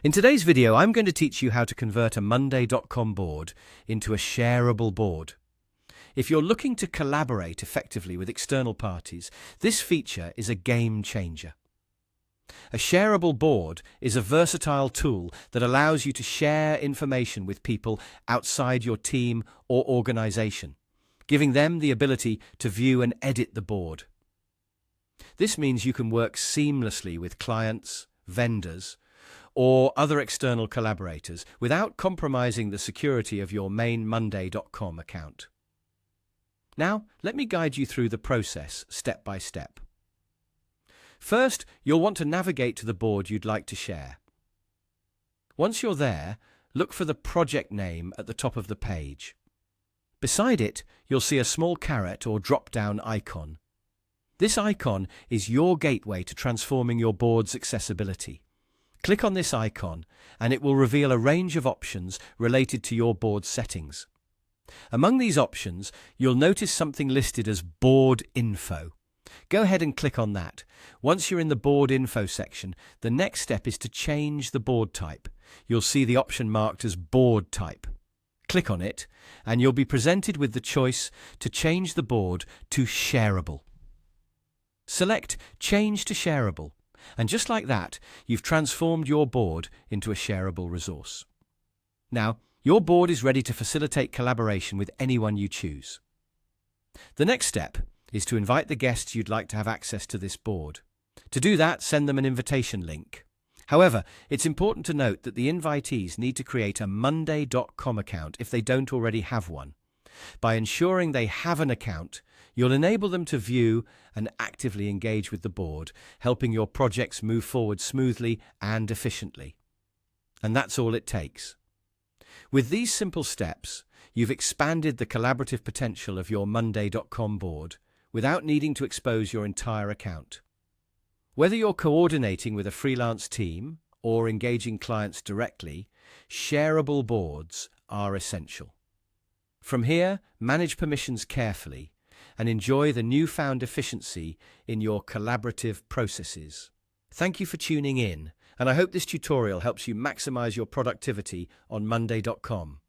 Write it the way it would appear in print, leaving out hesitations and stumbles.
In today's video, I'm going to teach you how to convert a Monday.com board into a shareable board. If you're looking to collaborate effectively with external parties, this feature is a game changer. A shareable board is a versatile tool that allows you to share information with people outside your team or organization, giving them the ability to view and edit the board. This means you can work seamlessly with clients, vendors, or other external collaborators without compromising the security of your main Monday.com account. Now, let me guide you through the process step by step. First, you'll want to navigate to the board you'd like to share. Once you're there, look for the project name at the top of the page. Beside it, you'll see a small caret or drop-down icon. This icon is your gateway to transforming your board's accessibility. Click on this icon, and it will reveal a range of options related to your board settings. Among these options, you'll notice something listed as Board Info. Go ahead and click on that. Once you're in the Board Info section, the next step is to change the board type. You'll see the option marked as Board Type. Click on it, and you'll be presented with the choice to change the board to Shareable. Select Change to Shareable, and just like that, you've transformed your board into a shareable resource. Now, your board is ready to facilitate collaboration with anyone you choose. The next step is to invite the guests you'd like to have access to this board. To do that, send them an invitation link. However, it's important to note that the invitees need to create a Monday.com account if they don't already have one. By ensuring they have an account, you'll enable them to view and actively engage with the board, helping your projects move forward smoothly and efficiently. And that's all it takes. With these simple steps, you've expanded the collaborative potential of your Monday.com board without needing to expose your entire account. Whether you're coordinating with a freelance team or engaging clients directly, shareable boards are essential. From here, manage permissions carefully and enjoy the newfound efficiency in your collaborative processes. Thank you for tuning in, and I hope this tutorial helps you maximize your productivity on Monday.com.